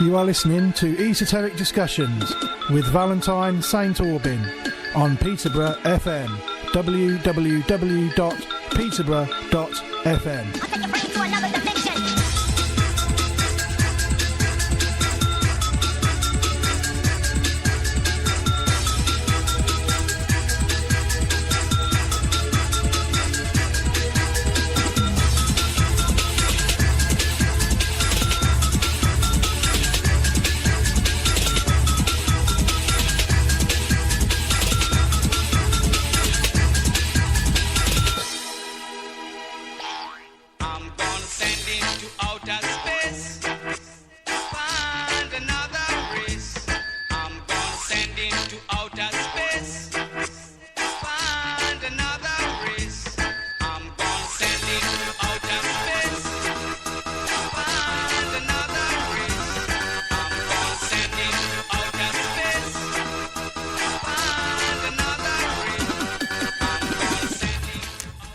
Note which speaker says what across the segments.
Speaker 1: You are listening to Esoteric Discussions with Valentine St. Aubin on Peterborough FM, www.peterborough.fm.
Speaker 2: I'll take your brain to another dimension.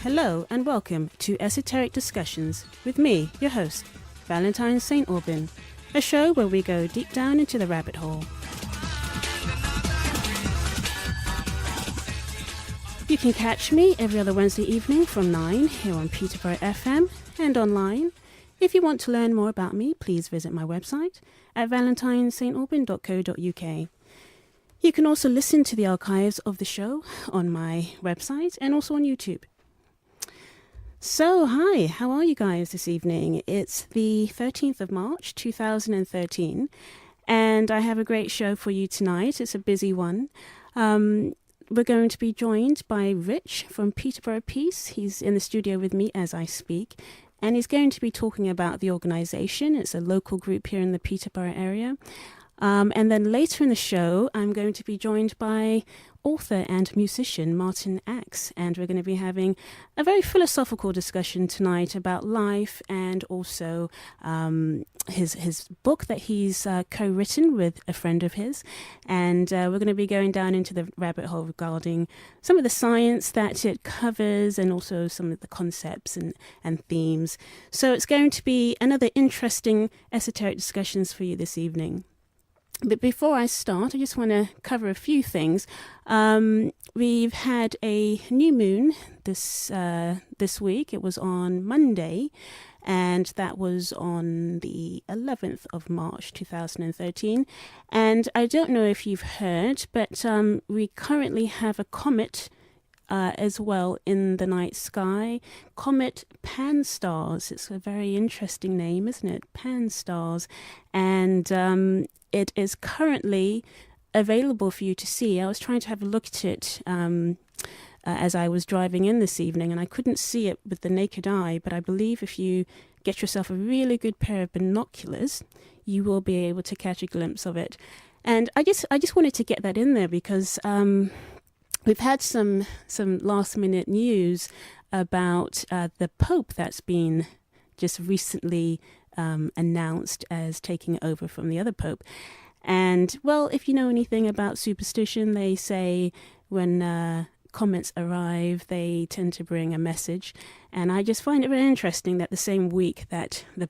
Speaker 3: Hello and welcome to Esoteric Discussions with me, your host, Valentine St. Aubin, a show where we go deep down into the rabbit hole. You can catch me every other Wednesday evening from 9 here on Peterborough FM and online. If you want to learn more about me, please visit my website at valentinesaintaubin.co.uk. You can also listen to the archives of the show on my website and also on YouTube. So, hi, how are you guys this evening? It's the 13th of March, 2013, and I have a great show for you tonight. It's a busy one. We're going to be joined by Rich from Peterborough Peace. He's in the studio with me as I speak, and he's going to be talking about the organisation. It's a local group here in the Peterborough area. And then later in the show, I'm going to be joined by author and musician Martin Axe, and we're going to be having a very philosophical discussion tonight about life and also his book that he's co-written with a friend of his. And we're going to be going down into the rabbit hole regarding some of the science that it covers and also some of the concepts and themes. So it's going to be another interesting esoteric discussions for you this evening. But before I start, I just want to cover a few things. We've had a new moon this week. It was on Monday, and that was on the 11th of March 2013. And I don't know if you've heard, but we currently have a comet as well in the night sky. Comet Pan-STARRS. It's a very interesting name, isn't it? Pan-STARRS. And it is currently available for you to see. I was trying to have a look at it as I was driving in this evening, and I couldn't see it with the naked eye, but I believe if you get yourself a really good pair of binoculars, you will be able to catch a glimpse of it. And I just wanted to get that in there because we've had some last-minute news about the Pope that's been just recently announced as taking over from the other Pope. And, well, if you know anything about superstition, they say when comets arrive, they tend to bring a message. And I just find it very interesting that the same week that the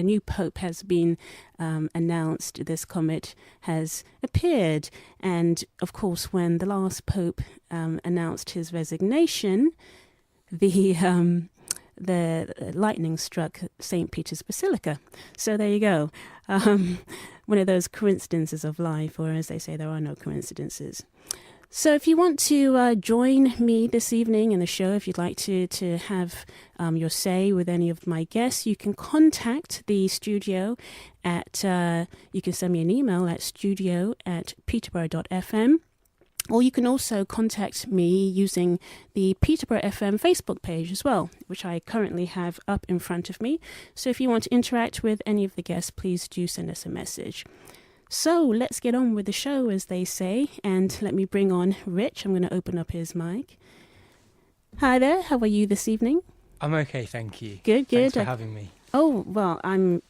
Speaker 3: new Pope has been announced, this comet has appeared. And, of course, when the last Pope announced his resignation, the lightning struck St. Peter's Basilica. So there you go. One of those coincidences of life, or as they say, there are no coincidences. So if you want to join me this evening in the show, if you'd like to have your say with any of my guests, you can contact the studio at, you can send me an email at studio@peterborough.fm. Or you can also contact me using the Peterborough FM Facebook page as well, which I currently have up in front of me. So if you want to interact with any of the guests, please do send us a message. So let's get on with the show, as they say, and let me bring on Rich. I'm going to open up his mic. Hi there, how are you this evening?
Speaker 4: I'm okay, thank you.
Speaker 3: Good.
Speaker 4: Thanks for having me.
Speaker 3: Oh, well, I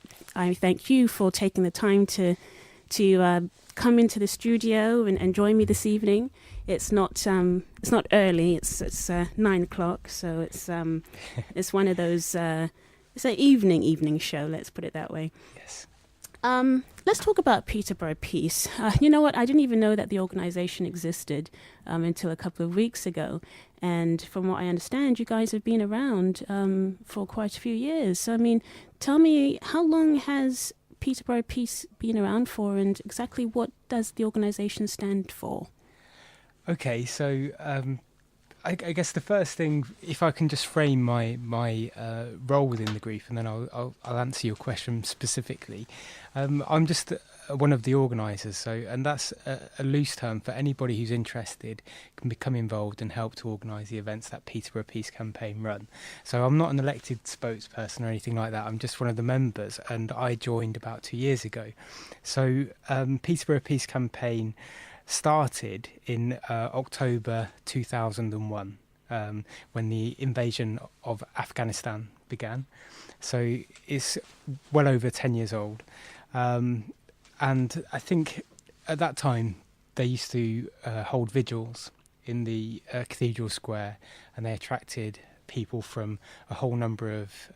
Speaker 3: thank you for taking the time to come into the studio and join me this evening. It's not early. It's 9 o'clock, so it's one of those. It's an evening show. Let's put it that way.
Speaker 4: Yes.
Speaker 3: Let's talk about Peterborough Peace. You know what? I didn't even know that the organisation existed until a couple of weeks ago. And from what I understand, you guys have been around for quite a few years. So, I mean, tell me, how long has Peterborough Peace been around for, and exactly what does the organisation stand for?
Speaker 4: Okay, so I guess the first thing, if I can just frame my role within the group, and then I'll answer your question specifically. I'm just one of the organisers, and that's a loose term for anybody who's interested can become involved and help to organise the events that Peterborough Peace campaign run. So I'm not an elected spokesperson or anything like that. I'm just one of the members, and I joined about 2 years ago. So Peterborough Peace campaign started in October 2001 when the invasion of Afghanistan began. So it's well over 10 years old. And I think at that time they used to hold vigils in the Cathedral Square, and they attracted people from a whole number of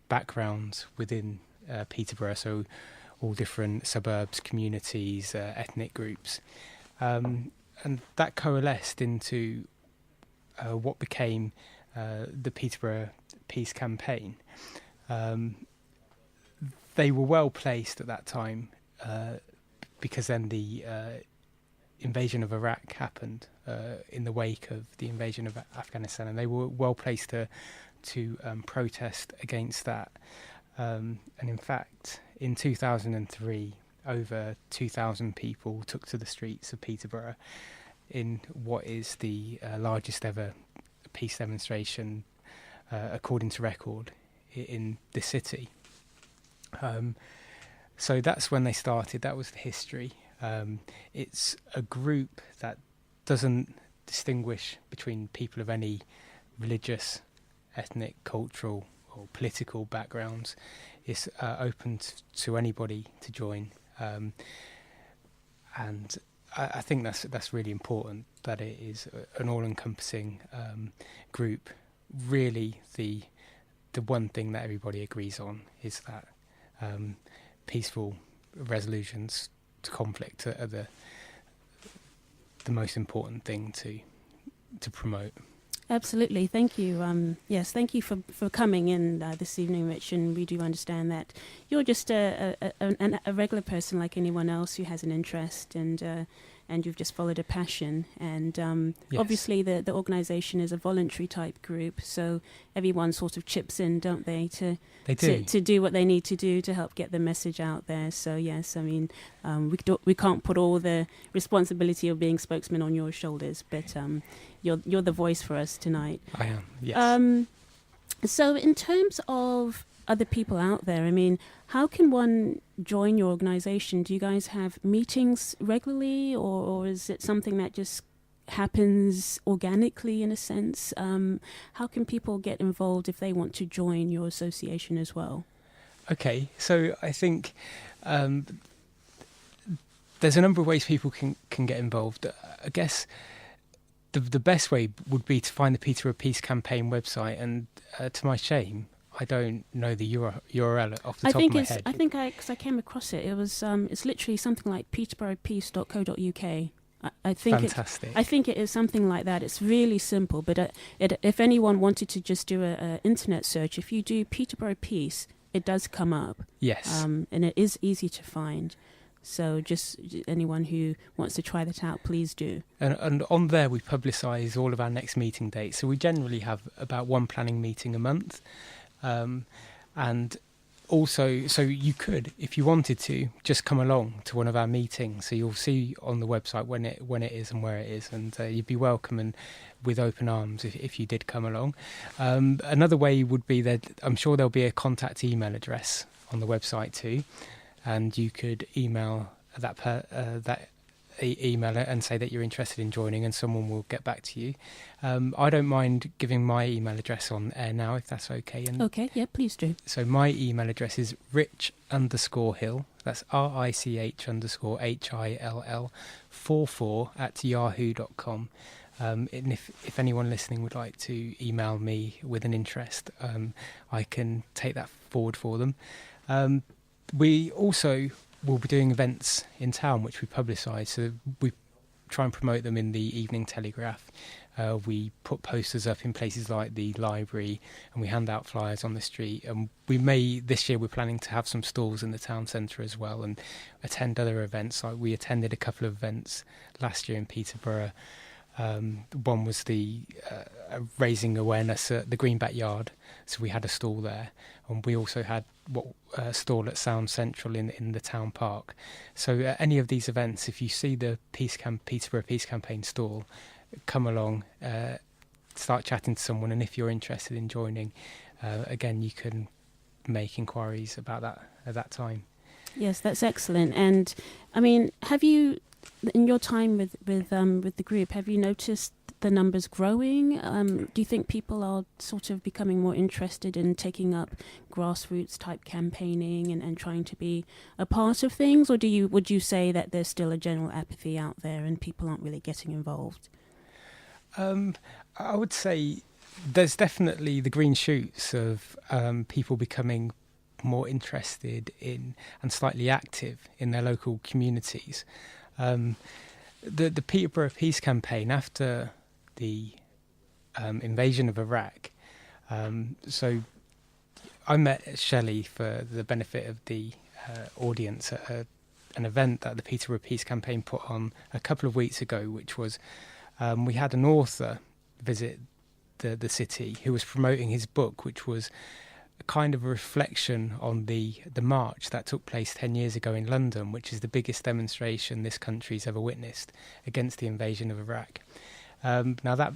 Speaker 4: backgrounds within Peterborough, so all different suburbs, communities, ethnic groups. And that coalesced into what became the Peterborough Peace campaign. They were well placed at that time because then the invasion of Iraq happened in the wake of the invasion of Afghanistan, and they were well placed to protest against that. And in fact, in 2003, over 2,000 people took to the streets of Peterborough in what is the largest ever peace demonstration, according to record, in the city. So that's when they started. That was the history. It's a group that doesn't distinguish between people of any religious, ethnic, cultural or political backgrounds. It's open to anybody to join. And I think that's really important, that it is an all-encompassing group. Really, the one thing that everybody agrees on is that peaceful resolutions to conflict are the most important thing to promote.
Speaker 3: Absolutely, thank you. Yes, thank you for coming in this evening, Rich. And we do understand that you're just a regular person like anyone else who has an interest, and you've just followed a passion. And
Speaker 4: Yes.
Speaker 3: Obviously, the organisation is a voluntary type group, so everyone sort of chips in, don't they?
Speaker 4: They do.
Speaker 3: To do what they need to do to help get the message out there. So yes, I mean, we can't put all the responsibility of being spokesman on your shoulders, but you're the voice for us tonight.
Speaker 4: I am, yes.
Speaker 3: So in terms of other people out there, I mean, how can one join your organisation? Do you guys have meetings regularly, or is it something that just happens organically in a sense? How can people get involved if they want to join your association as well?
Speaker 4: Okay, so I think there's a number of ways people can get involved. I guess the best way would be to find the Peterborough Peace campaign website, and to my shame, I don't know the URL off the top of my head.
Speaker 3: I think because I came across it. It was it's literally something like peterboroughpeace.co.uk. I think
Speaker 4: Fantastic.
Speaker 3: I think it is something like that. It's really simple, but if anyone wanted to just do a internet search, if you do Peterborough Peace, it does come up.
Speaker 4: Yes.
Speaker 3: And it is easy to find. So just anyone who wants to try that out, please do.
Speaker 4: And on there we publicise all of our next meeting dates. So we generally have about one planning meeting a month. And also, so you could, if you wanted to, just come along to one of our meetings. So you'll see on the website when it is and where it is, and you'd be welcome and with open arms if you did come along. Another way would be that I'm sure there'll be a contact email address on the website too, and you could email that email and say that you're interested in joining, and someone will get back to you. I don't mind giving my email address on air now, if that's okay. And
Speaker 3: okay, yeah, please do.
Speaker 4: so my email address is rich_hill, that's RICH_HILL 44@yahoo.com. And if anyone listening would like to email me with an interest, I can take that forward for them. We also will be doing events in town, which we publicise. So we try and promote them in the Evening Telegraph. We put posters up in places like the library, and we hand out flyers on the street. And this year we're planning to have some stalls in the town centre as well, and attend other events. Like we attended a couple of events last year in Peterborough. One was the raising awareness at the Green Backyard, so we had a stall there, and we also had a stall at Sound Central in the town park. So any of these events, if you see the Peterborough Peace Campaign stall, come along, start chatting to someone, and if you're interested in joining, again, you can make inquiries about that at that time.
Speaker 3: Yes, that's excellent. And I mean, have you, in your time with the group, have you noticed the numbers growing? Do you think people are sort of becoming more interested in taking up grassroots type campaigning and trying to be a part of things, or would you say that there's still a general apathy out there and people aren't really getting involved?
Speaker 4: I would say there's definitely the green shoots of people becoming more interested in and slightly active in their local communities. The Peterborough Peace Campaign after the invasion of Iraq. So I met Shelley for the benefit of the audience at an event that the Peterborough Peace Campaign put on a couple of weeks ago, which was we had an author visit the city who was promoting his book, which was kind of a reflection on the march that took place 10 years ago in London, which is the biggest demonstration this country's ever witnessed against the invasion of Iraq. Now that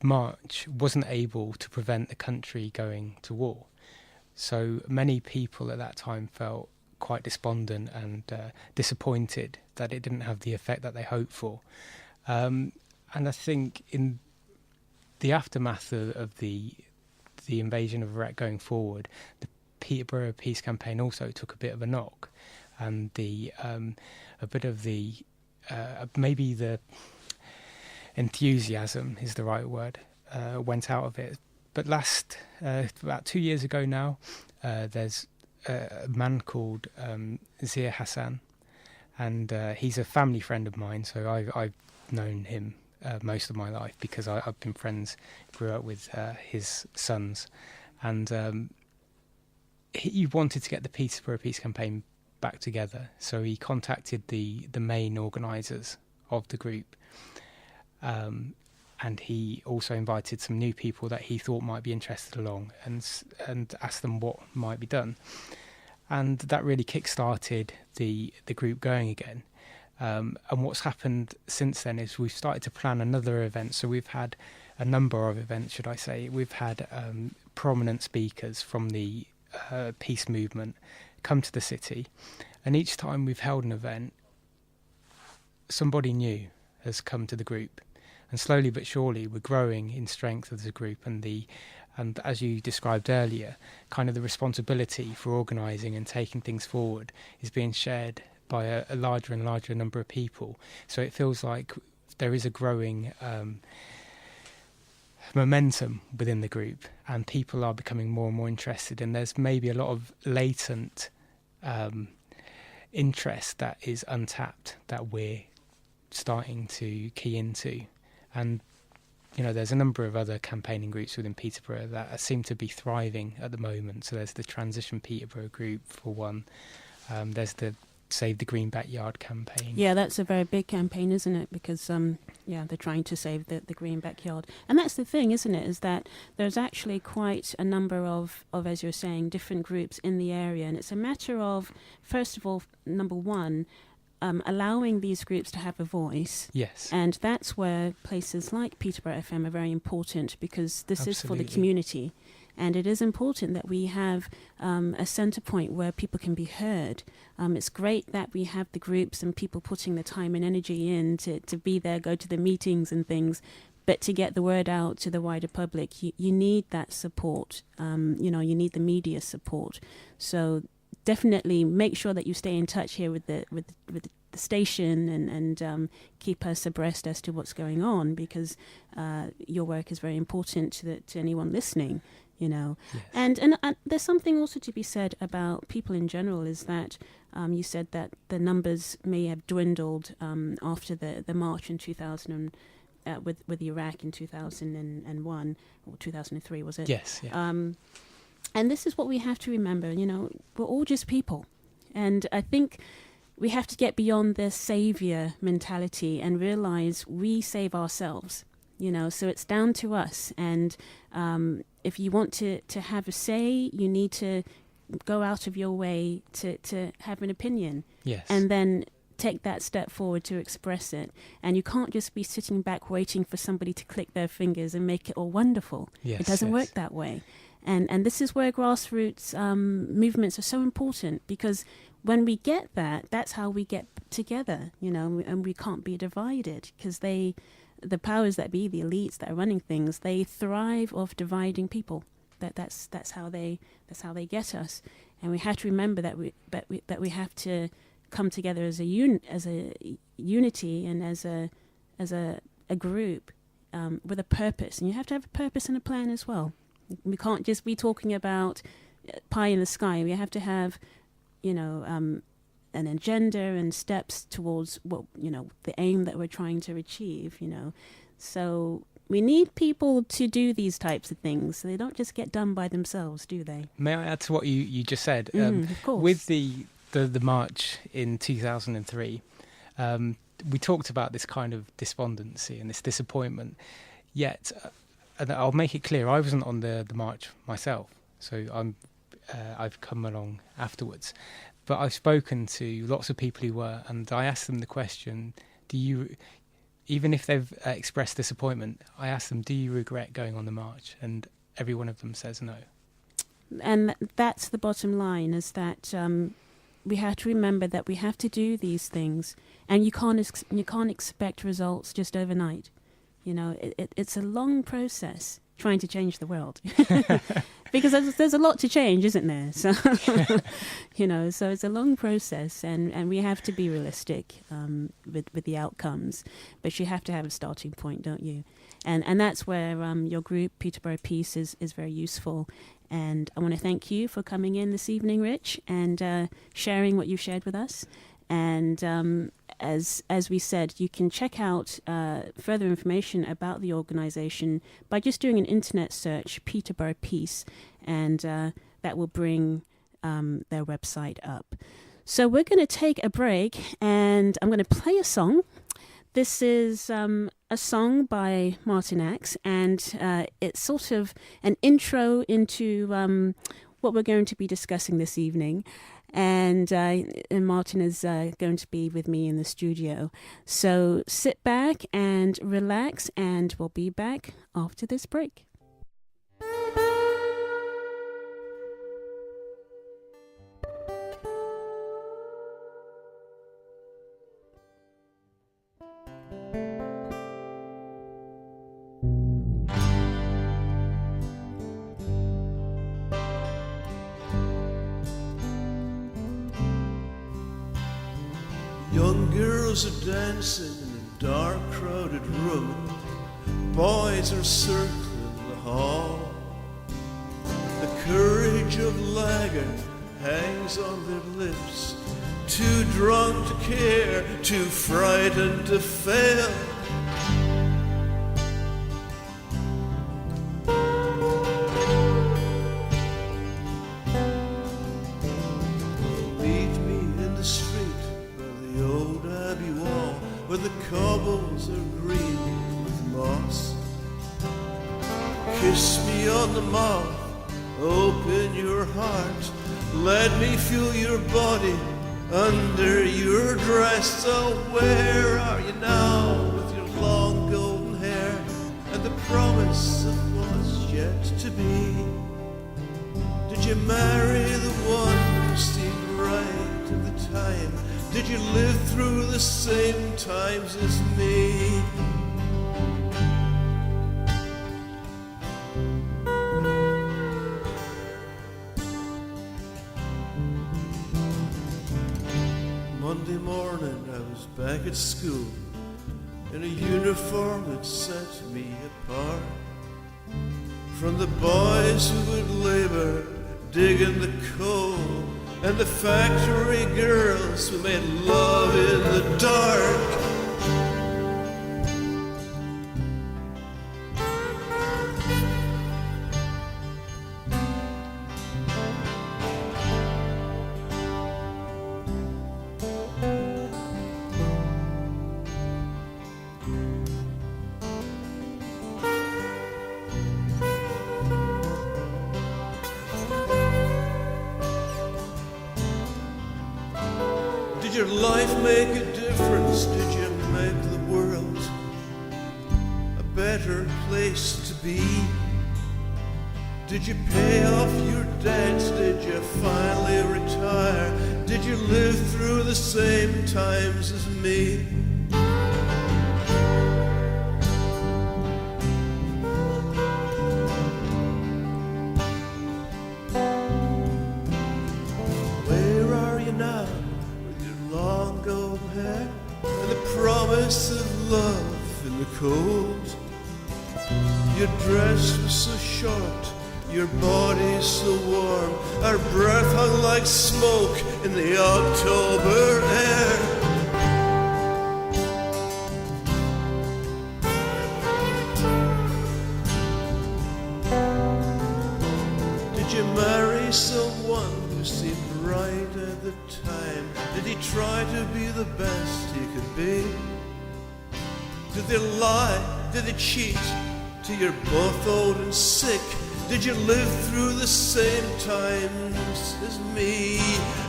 Speaker 4: march wasn't able to prevent the country going to war. So many people at that time felt quite despondent and disappointed that it didn't have the effect that they hoped for. And I think in the aftermath of the invasion of Iraq going forward, the Peterborough Peace Campaign also took a bit of a knock, and a bit of the maybe the enthusiasm is the right word went out of it. But about 2 years ago now, there's a man called Zia Hassan, and he's a family friend of mine, so I've known him most of my life because I've been friends, grew up with his sons, and he wanted to get the Peterborough Peace Campaign back together, so he contacted the main organisers of the group, and he also invited some new people that he thought might be interested along, and asked them what might be done, and that really kick-started the group going again. And what's happened since then is we've started to plan another event. So we've had a number of events, should I say. We've had prominent speakers from the peace movement come to the city. And each time we've held an event, somebody new has come to the group. And slowly but surely, we're growing in strength as a group. And as you described earlier, kind of the responsibility for organising and taking things forward is being shared by a larger and larger number of people. So it feels like there is a growing momentum within the group, and people are becoming more and more interested, and there's maybe a lot of latent interest that is untapped that we're starting to key into. And there's a number of other campaigning groups within Peterborough that seem to be thriving at the moment. So there's the Transition Peterborough group for one. There's the Save the Green Backyard campaign. Yeah,
Speaker 3: that's a very big campaign, isn't it? Because they're trying to save the green backyard. And that's the thing, isn't it, is that there's actually quite a number of, as you're saying, different groups in the area. And it's a matter of, first of all, number one, allowing these groups to have a voice.
Speaker 4: Yes.
Speaker 3: And that's where places like Peterborough FM are very important, because this
Speaker 4: Absolutely.
Speaker 3: is for the community. And it is important that we have a centre point where people can be heard. It's great that we have the groups and people putting the time and energy in to be there, go to the meetings and things. But to get the word out to the wider public, you need that support. You need the media support. So definitely make sure that you stay in touch here with the station and keep us abreast as to what's going on, because your work is very important to anyone listening. you know.
Speaker 4: Yes.
Speaker 3: And there's something also to be said about people in general, is that you said that the numbers may have dwindled after the march in 2000 with Iraq in 2001 or 2003, was it?
Speaker 4: Yes. Yeah.
Speaker 3: And this is what we have to remember, you know, we're all just people. And I think we have to get beyond this savior mentality and realize we save ourselves, you know, so it's down to us. And if you want to have a say, you need to go out of your way to have an opinion.
Speaker 4: Yes.
Speaker 3: And then take that step forward to express it. And you can't just be sitting back waiting for somebody to click their fingers and make it all wonderful.
Speaker 4: Yes,
Speaker 3: it doesn't work that way. And this is where grassroots movements are so important, because when we get that, that's how we get together, you know, and we can't be divided, because the powers that be, the elites that are running things, they thrive off dividing people. That's how they get us. And we have to remember that we have to come together as a unity and as a group with a purpose. And you have to have a purpose and a plan as well. We can't just be talking about pie in the sky. We have to have, you know, an agenda and steps towards what, you know, the aim that we're trying to achieve, you know. So we need people to do these types of things. They don't just get done by themselves, do they?
Speaker 4: May I add to what you just said?
Speaker 3: Of course.
Speaker 4: With the march in 2003, we talked about this kind of despondency and this disappointment. Yet, and I'll make it clear, I wasn't on the march myself, so I've come along afterwards. But I've spoken to lots of people who were, and I asked them the question, even if they've expressed disappointment, I asked them, do you regret going on the march? And every one of them says no.
Speaker 3: And that's the bottom line, is that we have to remember that we have to do these things, and you can't expect results just overnight. You know, it's a long process trying to change the world, because there's a lot to change, isn't there? So, you know, so it's a long process, and we have to be realistic with the outcomes. But you have to have a starting point, don't you? And that's where your group, Peterborough Peace, is very useful. And I want to thank you for coming in this evening, Rich, and sharing what you've shared with us. And as we said, you can check out further information about the organisation by just doing an internet search, Peterborough Peace, and that will bring their website up. So we're going to take a break, and I'm going to play a song. This is a song by Martin Axe, and it's sort of an intro into what we're going to be discussing this evening. And Martin is going to be with me in the studio. So sit back and relax, and we'll be back after this break.
Speaker 2: Young girls are dancing in a dark, crowded room. Boys are circling the hall. The courage of laggard hangs on their lips. Too drunk to care, too frightened to fail. Meet me in the street by the old abbey wall, where the cobbles are green with moss. Kiss me on the mouth, open your heart, let me feel your body under your dress. Oh, where are you now with your long golden hair and the promise of what's yet to be? Did you marry the one who seemed right at the time? Did you live through the same times as me? Monday morning I was back at school in a uniform that set me apart from the boys who would labor digging the coal, and the factory girls who made love in the dark. Did your life make a difference? Did you make the world a better place to be? Did you pay off your debts? Did you finally retire? Did you live through the same times as me? Where are you now? Long golden hair and the promise of love in the cold. Your dress was so short, your body so warm, our breath hung like smoke in the October air. Did you marry someone who seemed right at the time? Did he try to be the best he could be? Did they lie? Did they cheat till you're both old and sick? Did you live through the same times as me?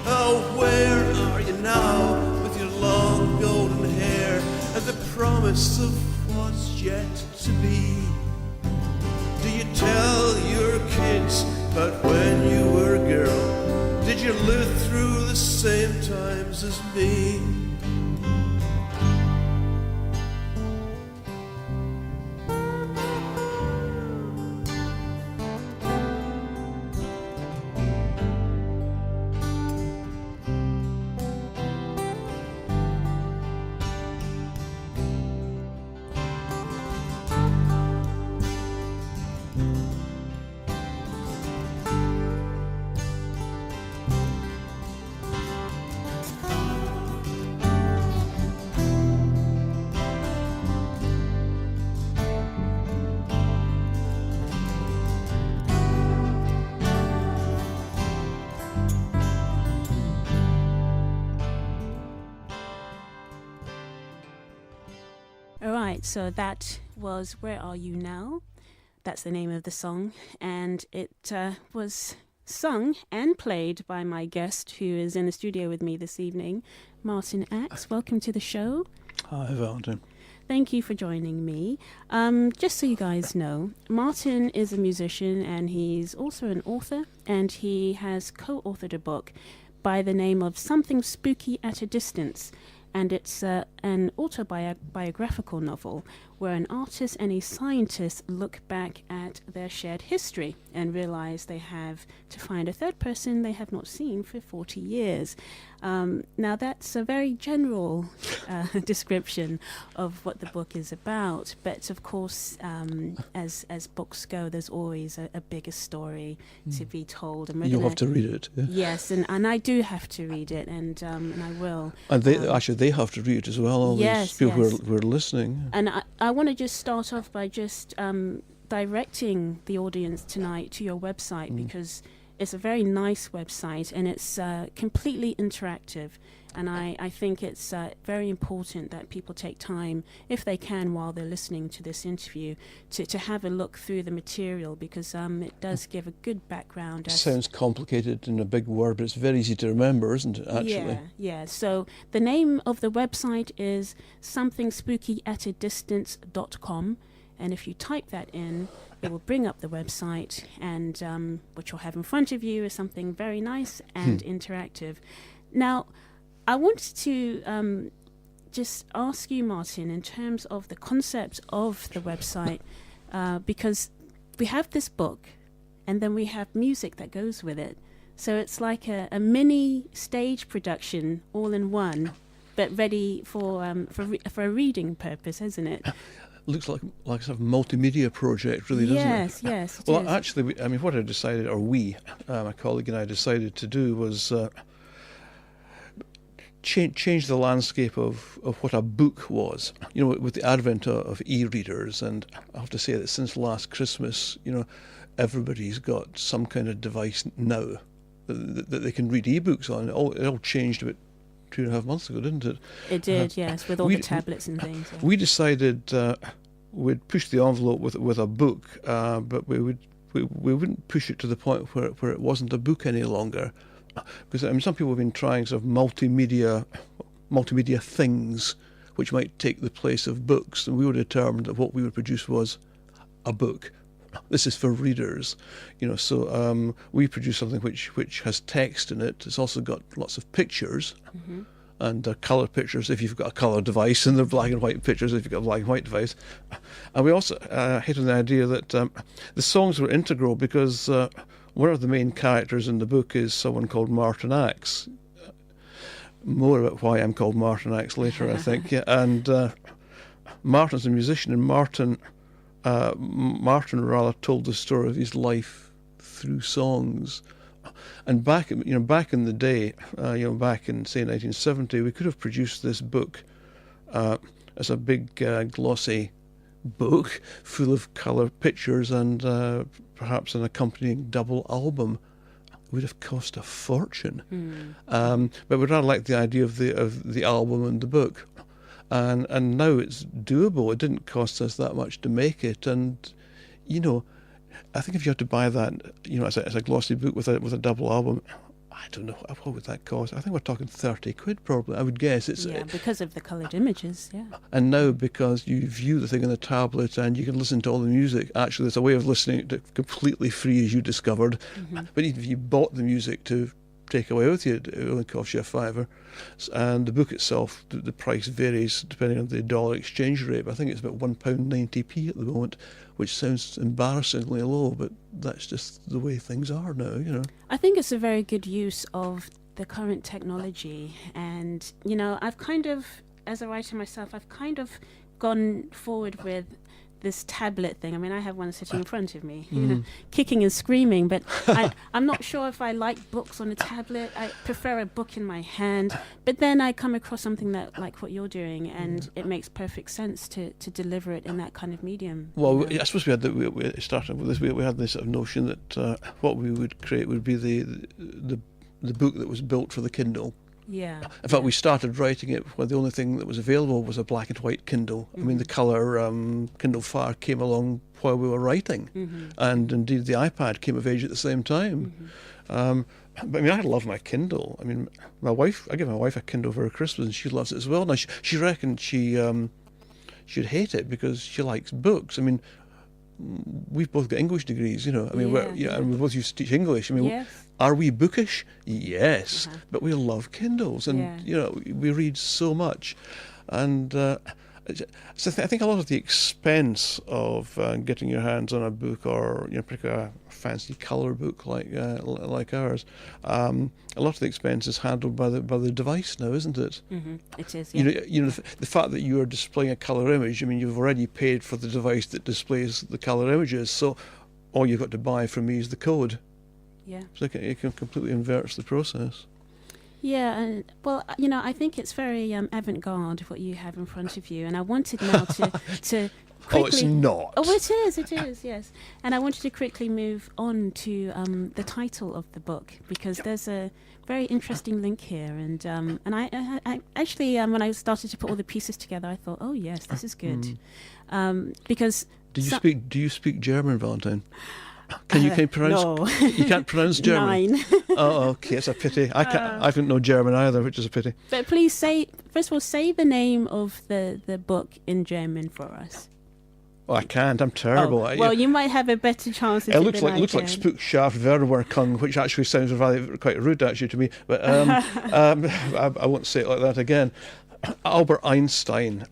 Speaker 2: Oh, where are you now with your long golden hair and the promise of what's yet to be? Do you tell your kids about when you were a girl? Did you live through the same times as me?
Speaker 3: Alright, so that was Where Are You Now? That's the name of the song, and it was sung and played by my guest who is in the studio with me this evening, Martin Axe. Welcome to the show.
Speaker 5: Hi, Valentine.
Speaker 3: Thank you for joining me. Just so you guys know, Martin is a musician and he's also an author, and he has co-authored a book by the name of Something Spooky at a Distance. And it's an autobiographical novel where an artist and a scientist look back at their shared history and realize they have to find a third person they have not seen for 40 years. Now, that's a very general description of what the book is about. But, of course, as books go, there's always a bigger story to be told. And
Speaker 5: you'll have to read it. Yeah.
Speaker 3: Yes, and I do have to read it, and I will.
Speaker 5: And they have to read it as well, all these people who are listening.
Speaker 3: And I want to just start off by just directing the audience tonight to your website, because it's a very nice website and it's completely interactive. And I think it's very important that people take time, if they can, while they're listening to this interview, to have a look through the material, because it does give a good background.
Speaker 5: It sounds complicated in a big word, but it's very easy to remember, isn't it, actually?
Speaker 3: Yeah. So the name of the website is somethingspookyatadistance.com. And if you type that in, it will bring up the website, and what you'll have in front of you is something very nice and interactive. Now, I wanted to just ask you, Martin, in terms of the concept of the website, because we have this book and then we have music that goes with it. So it's like a mini stage production all in one but ready for a reading purpose, isn't it?
Speaker 5: Looks like a sort of multimedia project, really, doesn't it?
Speaker 3: Yes. It
Speaker 5: Well,
Speaker 3: is.
Speaker 5: actually, what I decided, or my colleague and I decided to do was change the landscape of what a book was. You know, with the advent of e-readers, and I have to say that since last Christmas, you know, everybody's got some kind of device now that they can read e-books on. It all changed about 2.5 months ago, didn't it?
Speaker 3: It did, yes, with all the tablets and things. Yeah.
Speaker 5: We decided we'd push the envelope with a book, but we wouldn't push it to the point where it wasn't a book any longer. Because I mean, some people have been trying sort of multimedia things which might take the place of books, and we were determined that what we would produce was a book. This is for readers, you know. So we produce something which has text in it. It's also got lots of pictures, and colour pictures if you've got a colour device, and they're black and white pictures if you've got a black and white device. And we also hit on the idea that the songs were integral because one of the main characters in the book is someone called Martin Axe. More about why I'm called Martin Axe later, I think. Yeah. And Martin's a musician, and Martin rather told the story of his life through songs. And back in the day, back in say 1970, we could have produced this book as a big glossy book full of colour pictures and perhaps an accompanying double album. It would have cost a fortune. But we rather like the idea of the album and the book. And now it's doable. It didn't cost us that much to make it, and you know, I think if you had to buy that, you know, as a glossy book with a double album, I don't know what would that cost. I think we're talking 30 quid probably. I would guess it's
Speaker 3: because of the coloured images. Yeah.
Speaker 5: And now because you view the thing on the tablet and you can listen to all the music. Actually, there's a way of listening to it completely free, as you discovered. But even if you bought the music to take away with you, it only costs you a £5. And the book itself, the price varies depending on the dollar exchange rate. But I think it's about £1.90p at the moment, which sounds embarrassingly low, but that's just the way things are now, you know.
Speaker 3: I think it's a very good use of the current technology. And, you know, I've kind of, as a writer myself, I've kind of gone forward with this tablet thing. I mean, I have one sitting in front of me, you know, kicking and screaming, but I'm not sure if I like books on a tablet. I prefer a book in my hand, but then I come across something that, like what you're doing, and it makes perfect sense to deliver it in that kind of medium.
Speaker 5: Well, I suppose we started with this. We had this sort of notion that what we would create would be the book that was built for the Kindle.
Speaker 3: Yeah.
Speaker 5: In fact, we started writing it when the only thing that was available was a black and white Kindle. I mean, the colour Kindle Fire came along while we were writing, and indeed the iPad came of age at the same time. But I mean, I love my Kindle. I mean, I gave my wife a Kindle for her Christmas, and she loves it as well. Now she reckoned she'd hate it because she likes books. I mean, we've both got English degrees, you know. I mean, and we both used to teach English. I mean, are we bookish? Yes, but we love Kindles, and you know, we read so much, and so I think a lot of the expense of getting your hands on a book, or you know, particularly a fancy colour book like ours, a lot of the expense is handled by the device now, isn't it?
Speaker 3: It is. Yeah.
Speaker 5: You know, the fact that you are displaying a colour image. I mean, you've already paid for the device that displays the colour images, so all you've got to buy from me is the code.
Speaker 3: Yeah.
Speaker 5: So it can completely inverts the process.
Speaker 3: Yeah, and well, you know, I think it's very avant-garde what you have in front of you, and I wanted now to quickly.
Speaker 5: Oh, it's not.
Speaker 3: Oh, it is, yes. And I wanted to quickly move on to the title of the book, because there's a very interesting link here, and I actually when I started to put all the pieces together, I thought, oh yes, this is good, because.
Speaker 5: Do you speak German, Valentine? Can you pronounce?
Speaker 3: No.
Speaker 5: You can't pronounce German.
Speaker 3: 9.
Speaker 5: Oh, okay, it's a pity. I don't know German either, which is a pity.
Speaker 3: But please first of all, say the name of the book in German for us.
Speaker 5: Oh, I can't. I'm terrible.
Speaker 3: Oh, well, you might have a better chance.
Speaker 5: It looks like Spookschaft Verwerkung, which actually sounds rather quite rude actually to me. But I won't say it like that again. Albert Einstein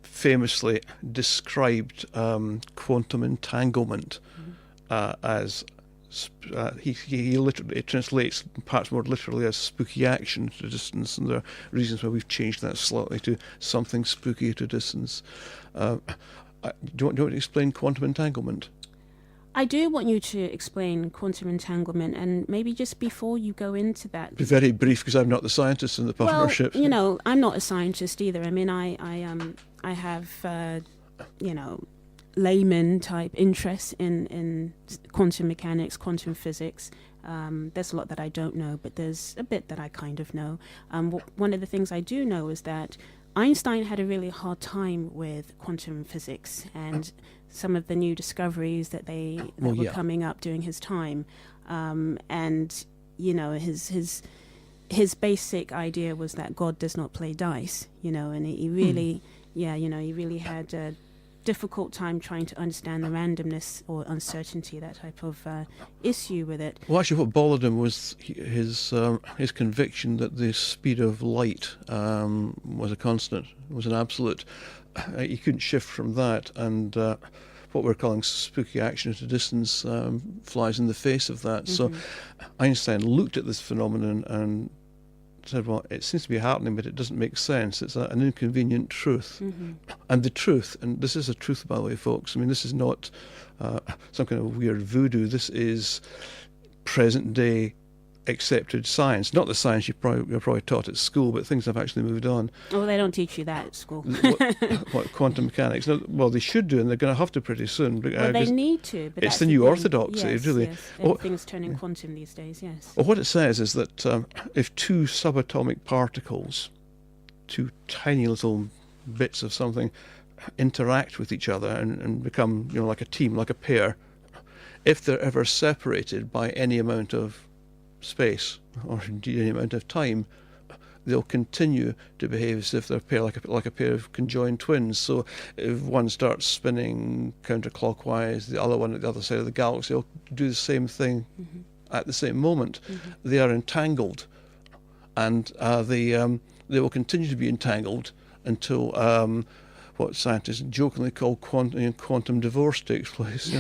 Speaker 5: famously described quantum entanglement as He literally, it translates perhaps more literally as spooky action to distance, and there are reasons why we've changed that slightly to something spooky to distance. Do you want to explain quantum entanglement?
Speaker 3: I do want you to explain quantum entanglement, and maybe just before you go into that,
Speaker 5: Be very brief, because I'm not the scientist in the partnership.
Speaker 3: Well, you know, I'm not a scientist either. I mean, I have you know, layman type interest in quantum mechanics, quantum physics. There's a lot that I don't know, but there's a bit that I kind of know. One of the things I do know is that Einstein had a really hard time with quantum physics and some of the new discoveries that were coming up during his time. And, you know, his basic idea was that God does not play dice, you know, and he really, he really had a difficult time trying to understand the randomness or uncertainty, that type of issue with it.
Speaker 5: Well, actually, what bothered him was his conviction that the speed of light was a constant, was an absolute. He couldn't shift from that, and what we're calling spooky action at a distance flies in the face of that. So Einstein looked at this phenomenon and said, well, it seems to be happening, but it doesn't make sense. It's an inconvenient truth. And the truth, and this is a truth, by the way, folks, I mean, this is not some kind of weird voodoo. This is present-day accepted science. Not the science you're probably taught at school, but things have actually moved on.
Speaker 3: Oh, they don't teach you that at school.
Speaker 5: what quantum mechanics? No, well, they should do, and they're going to have to pretty soon.
Speaker 3: Well, they need to. But
Speaker 5: it's the new orthodoxy,
Speaker 3: yes,
Speaker 5: really.
Speaker 3: Yes. Everything's turning quantum these days, yes.
Speaker 5: Well, what it says is that if two subatomic particles, two tiny little bits of something, interact with each other and become, you know, like a team, like a pair, if they're ever separated by any amount of space or indeed any amount of time, they'll continue to behave as if they're a pair, like a pair of conjoined twins. So if one starts spinning counterclockwise, the other one at the other side of the galaxy will do the same thing at the same moment. They are entangled, and they will continue to be entangled until what scientists jokingly call quantum divorce takes place.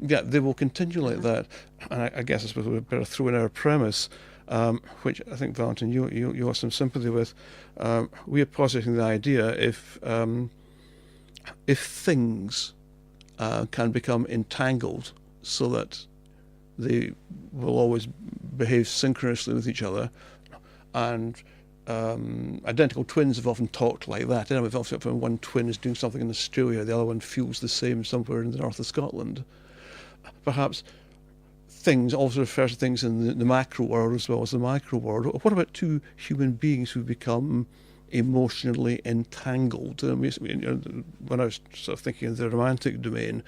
Speaker 5: Yeah, they will continue like that. And I guess I suppose we better throw in our premise, which I think, Valentin, you have some sympathy with. We are positing the idea if things can become entangled so that they will always behave synchronously with each other, and identical twins have often talked like that. You know, we've often one twin is doing something in Australia, the other one feels the same somewhere in the north of Scotland. Perhaps things also refer to things in the macro world as well as the micro world. What about two human beings who become emotionally entangled? I mean, when I was sort of thinking of the romantic domain,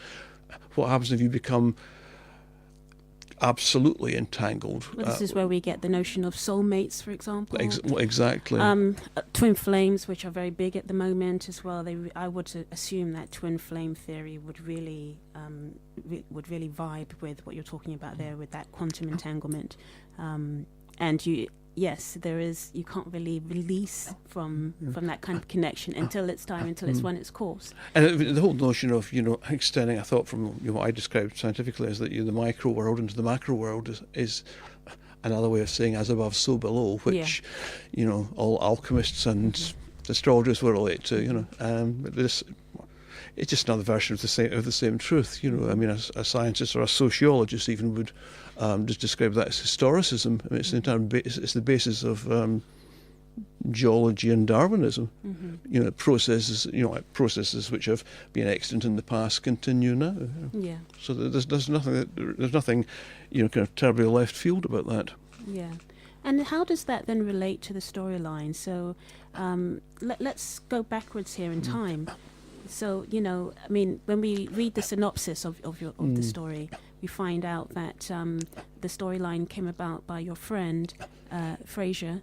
Speaker 5: what happens if you become absolutely entangled?
Speaker 3: Well, this is where we get the notion of soulmates, for example.
Speaker 5: Exactly.
Speaker 3: Twin flames, which are very big at the moment as well. I would assume that twin flame theory would really vibe with what you're talking about there, with that quantum entanglement. And there is. You can't really release from that kind of connection until it's run its course.
Speaker 5: And the whole notion of extending a thought from what I described scientifically as that the micro world into the macro world is another way of saying as above, so below, which all alchemists and astrologers will relate to. But this. It's just another version of the same truth. I mean, a scientist or a sociologist even would just describe that as historicism. I mean, it's the basis of geology and Darwinism. Processes which have been extant in the past continue now.
Speaker 3: Yeah.
Speaker 5: So there's nothing kind of terribly left field about that.
Speaker 3: Yeah. And how does that then relate to the storyline? So let's go backwards here in time. So, I mean, when we read the synopsis of the story, we find out that the storyline came about by your friend, Fraser.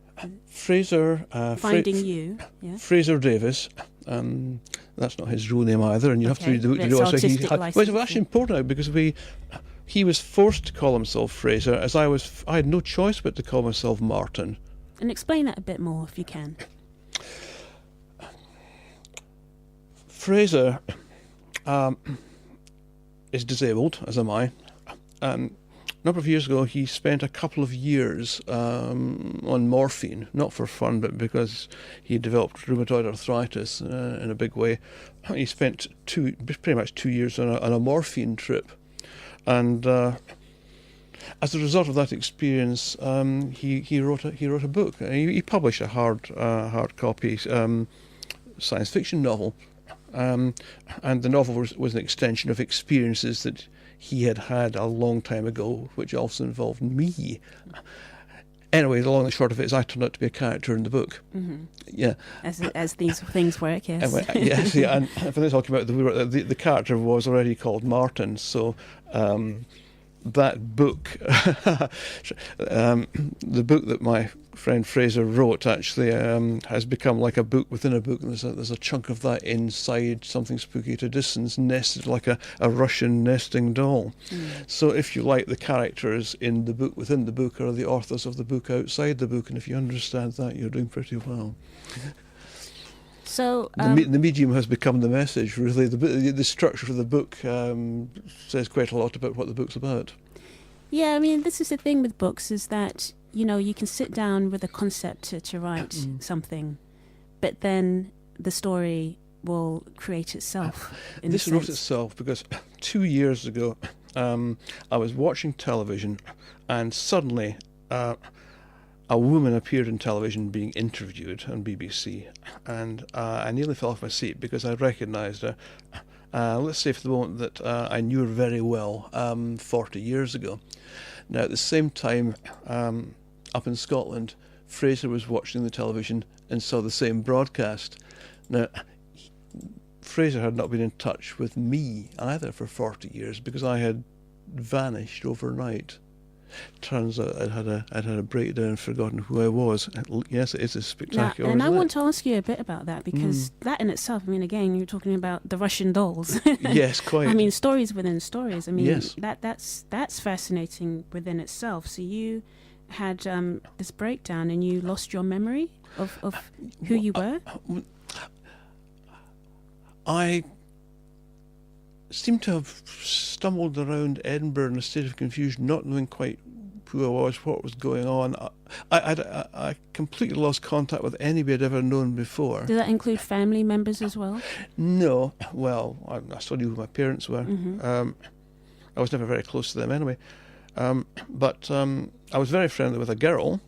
Speaker 3: Finding you. Yeah.
Speaker 5: Fraser Davis. That's not his real name either, and you have to read the book to know. Well, it's actually important now because he was forced to call himself Fraser, as I had no choice but to call myself Martin.
Speaker 3: And explain that a bit more, if you can.
Speaker 5: Fraser is disabled, as am I. number of years ago, he spent a couple of years on morphine, not for fun, but because he developed rheumatoid arthritis in a big way. He spent pretty much 2 years on a morphine trip, and as a result of that experience, he wrote a book. He published a hard copy science fiction novel, and the novel was an extension of experiences that he had a long time ago, which also involved me. Anyway, the long and short of it is I turned out to be a character in the book.
Speaker 3: Mm-hmm.
Speaker 5: Yeah.
Speaker 3: As these things work, yes.
Speaker 5: Yes, yeah, and for this all came out, the character was already called Martin, so that book, the book that my friend Fraser wrote, actually has become like a book within a book, and there's a chunk of that inside Something Spooky at a Distance, nested like a Russian nesting doll. So if you like, the characters in the book within the book are the authors of the book outside the book, and if you understand that, you're doing pretty well.
Speaker 3: So
Speaker 5: the medium has become the message, really. The structure of the book says quite a lot about what the book's about.
Speaker 3: Yeah, I mean, this is the thing with books, is that, you know, you can sit down with a concept to write something, but then the story will create itself.
Speaker 5: This wrote itself because 2 years ago, I was watching television, and suddenly a woman appeared in television being interviewed on BBC, and I nearly fell off my seat because I recognised her. Let's say for the moment that I knew her very well 40 years ago. Now, at the same time, up in Scotland, Fraser was watching the television and saw the same broadcast. Now, Fraser had not been in touch with me either for 40 years because I had vanished overnight. Turns out I'd had a breakdown and forgotten who I was. Yes, it is a spectacular.
Speaker 3: Now, and I want to ask you a bit about that, because that in itself, I mean, again, you're talking about the Russian dolls.
Speaker 5: Yes, quite.
Speaker 3: I mean, stories within stories. I mean,
Speaker 5: yes.
Speaker 3: that's fascinating within itself. So you had this breakdown and you lost your memory of who you were?
Speaker 5: I seemed to have stumbled around Edinburgh in a state of confusion, not knowing quite who I was, what was going on. I completely lost contact with anybody I'd ever known before.
Speaker 3: Did that include family members as well?
Speaker 5: No. Well, I still knew who my parents were.
Speaker 3: Mm-hmm.
Speaker 5: I was never very close to them anyway. But I was very friendly with a girl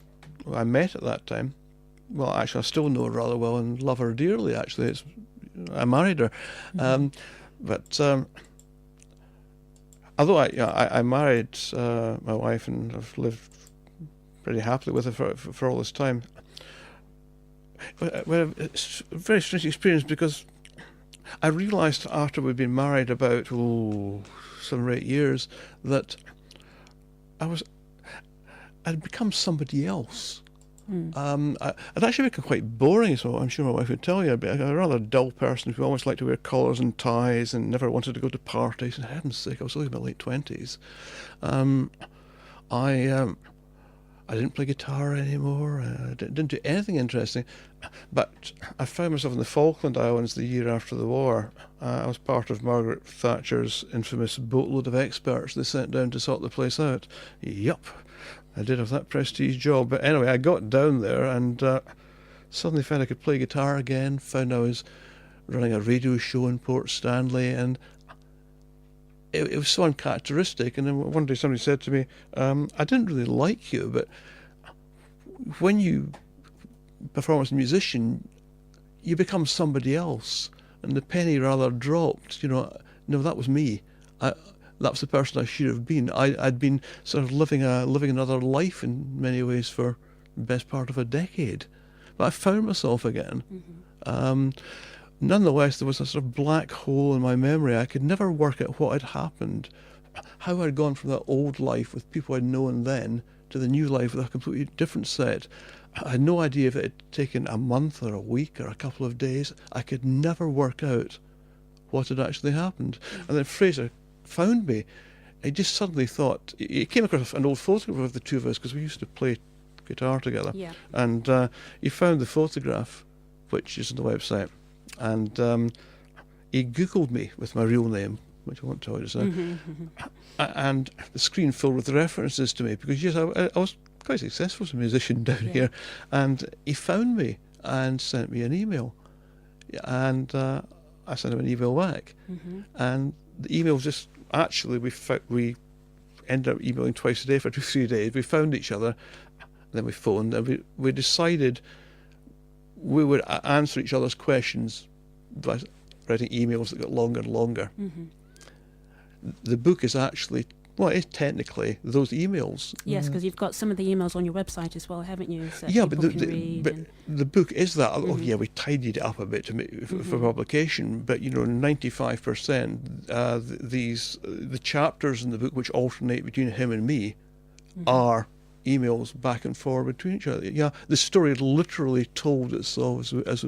Speaker 5: who I met at that time. Well, actually, I still know her rather well and love her dearly, actually. I married her.
Speaker 3: Mm-hmm.
Speaker 5: But although I married my wife and I've lived pretty happily with her for all this time, it's a very strange experience because I realised after we'd been married about 7 or 8 years that I'd become somebody else. I'd actually become quite boring, so I'm sure my wife would tell you. I'd be a rather dull person who always liked to wear collars and ties and never wanted to go to parties. And heaven's sake, I was only in my late 20s. I didn't play guitar anymore. I didn't do anything interesting. But I found myself in the Falkland Islands the year after the war. I was part of Margaret Thatcher's infamous boatload of experts they sent down to sort the place out. Yup. I did have that prestige job. But anyway, I got down there and suddenly found I could play guitar again, found I was running a radio show in Port Stanley, and it was so uncharacteristic. And then one day somebody said to me, I didn't really like you, but when you perform as a musician, you become somebody else. And the penny rather dropped, no, that was me. That was the person I should have been. I'd been sort of living another life in many ways for the best part of a decade. But I found myself again. Mm-hmm. Nonetheless, there was a sort of black hole in my memory. I could never work out what had happened, how I'd gone from that old life with people I'd known then to the new life with a completely different set. I had no idea if it had taken a month or a week or a couple of days. I could never work out what had actually happened. And then Fraser found me. I just suddenly thought, he came across an old photograph of the two of us because we used to play guitar together.
Speaker 3: Yeah.
Speaker 5: And he found the photograph, which is on the website, and he Googled me with my real name, which I won't tell you just now, and the screen filled with references to me, because yes, I was quite successful as a musician down here, and he found me and sent me an email, and I sent him an email back, and the email was just, actually we ended up emailing twice a day for 2-3 days. We found each other, then we phoned, and we decided we would answer each other's questions by writing emails that got longer and longer. The book is actually, well, it's technically those emails.
Speaker 3: Yes, because you've got some of the emails on your website as well, haven't you? So
Speaker 5: Yeah, but
Speaker 3: people can read
Speaker 5: the book is that. Oh yeah, we tidied it up a bit for publication, but 95%, the chapters in the book which alternate between him and me are emails back and forward between each other. Yeah, the story literally told itself as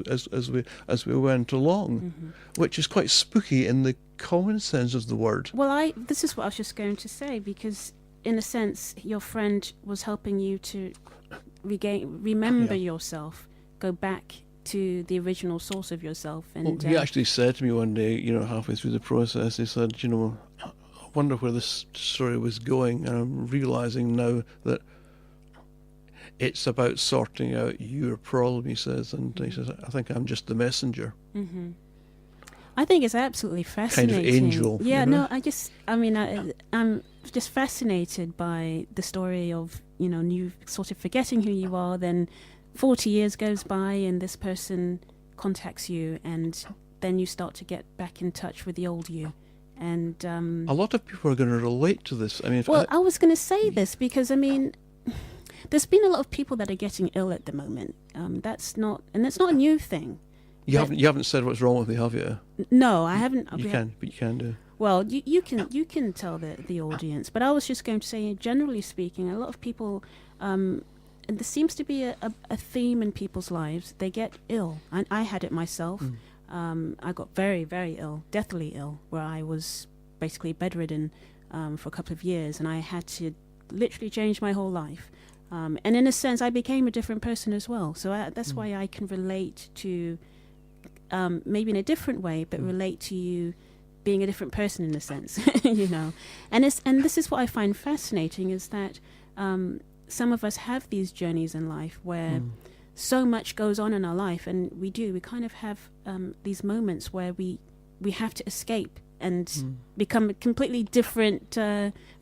Speaker 5: we went along, which is quite spooky in the common sense of the word.
Speaker 3: Well, this is what I was just going to say, because in a sense, your friend was helping you to remember yourself, go back to the original source of yourself. And
Speaker 5: he actually said to me one day, halfway through the process, he said, I wonder where this story was going, and I'm realising now that it's about sorting out your problem, he says, and he says, I think I'm just the messenger.
Speaker 3: I think it's absolutely fascinating.
Speaker 5: Kind of angel.
Speaker 3: Yeah, I'm just fascinated by the story of, you sort of forgetting who you are, then 40 years goes by and this person contacts you, and then you start to get back in touch with the old you. And
Speaker 5: a lot of people are going to relate to this. I mean,
Speaker 3: I was going to say this because, there's been a lot of people that are getting ill at the moment. That's not a new thing.
Speaker 5: You haven't said what's wrong with me, have you?
Speaker 3: No, I haven't.
Speaker 5: But you can do.
Speaker 3: Well, you can tell the audience, but I was just going to say, generally speaking, a lot of people, and there seems to be a theme in people's lives. They get ill. I had it myself. I got very, very ill, deathly ill, where I was basically bedridden for a couple of years, and I had to literally change my whole life. And in a sense, I became a different person as well. So that's why I can relate to, maybe in a different way, but relate to you being a different person in a sense, And this is what I find fascinating, is that some of us have these journeys in life where so much goes on in our life, and we kind of have these moments where we have to escape and become a completely different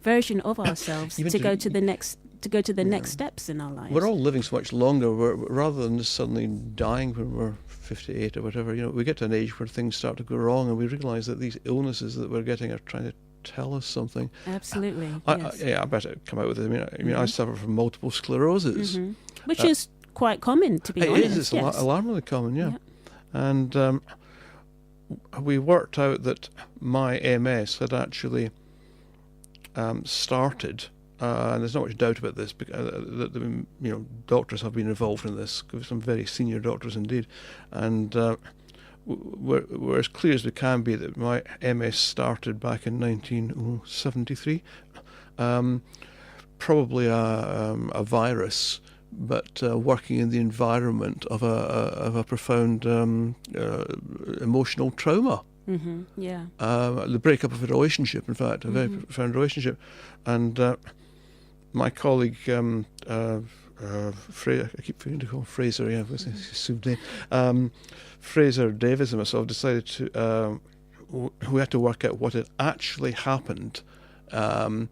Speaker 3: version of ourselves to go to the next steps in our lives.
Speaker 5: We're all living so much longer. Rather than just suddenly dying when we're 58 or whatever, we get to an age where things start to go wrong, and we realise that these illnesses that we're getting are trying to tell us something.
Speaker 3: Absolutely.
Speaker 5: I better come out with it. I suffer from multiple sclerosis,
Speaker 3: which is quite common, to be honest.
Speaker 5: It is. It's alarmingly common. Yeah. And we worked out that my MS had actually started. And there's not much doubt about this, because doctors have been involved in this, some very senior doctors indeed, and we're as clear as we can be that my MS started back in 1973, probably a virus, but working in the environment of a profound emotional trauma. The breakup of a relationship, in fact, a very profound relationship, and my colleague, I keep forgetting to call him Fraser, what's his pseudonym? Fraser Davis and myself decided to, we had to work out what had actually happened, in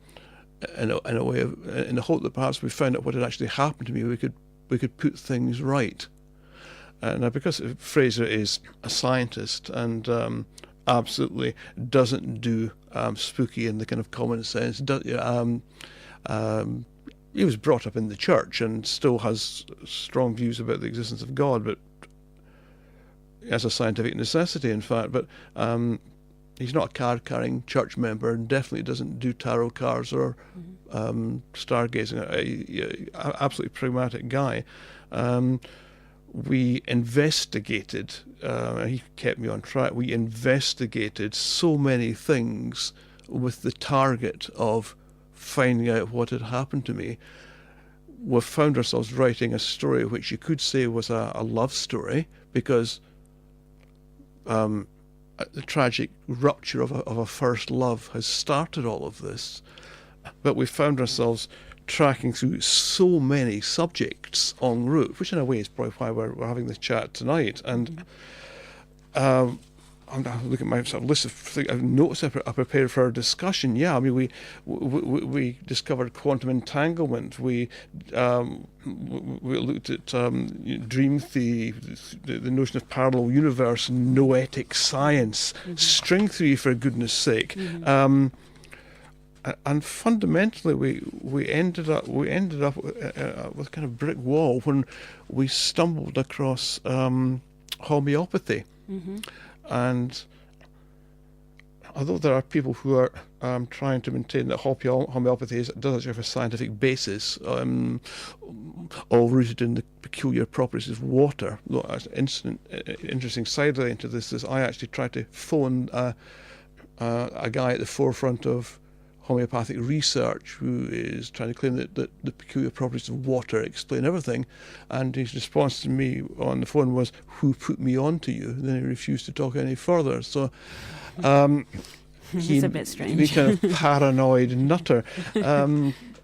Speaker 5: a way in the hope that perhaps we found out what had actually happened to me, we could put things right. And because Fraser is a scientist and absolutely doesn't do spooky in the kind of common sense, he was brought up in the church and still has strong views about the existence of God, but as a scientific necessity, in fact. But he's not a card-carrying church member, and definitely doesn't do tarot cards or stargazing. Absolutely pragmatic guy. We investigated, he kept me on track, we investigated so many things with the target of finding out what had happened to me. We've found ourselves writing a story which you could say was a love story, because the tragic rupture of a first love has started all of this. But we found ourselves tracking through so many subjects en route, which in a way is probably why we're having this chat tonight. And I'm looking at my sort of list of notes I prepared for our discussion. Yeah, I mean, we discovered quantum entanglement. We looked at dream theory, the notion of parallel universe, noetic science, string theory, for goodness sake. And fundamentally, we ended up with a kind of brick wall when we stumbled across homeopathy. And although there are people who are trying to maintain that homeopathy does actually have a scientific basis, all rooted in the peculiar properties of water. Interesting side to this is I actually tried to phone a guy at the forefront of homeopathic research who is trying to claim that the peculiar properties of water explain everything, and his response to me on the phone was, "Who put me on to you?" And then he refused to talk any further. So
Speaker 3: it's a bit strange.
Speaker 5: He's kind of paranoid nutter,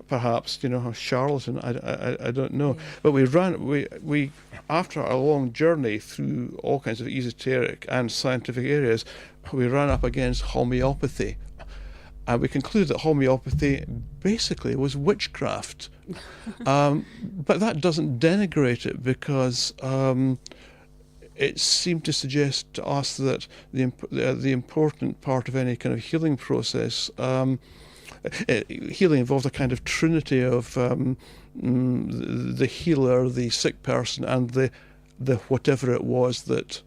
Speaker 5: perhaps, a charlatan. I don't know. Yeah. But we after a long journey through all kinds of esoteric and scientific areas, we ran up against homeopathy. And we concluded that homeopathy basically was witchcraft. But that doesn't denigrate it, because it seemed to suggest to us that the important part of any kind of healing process, healing involved a kind of trinity of the healer, the sick person, and the whatever it was that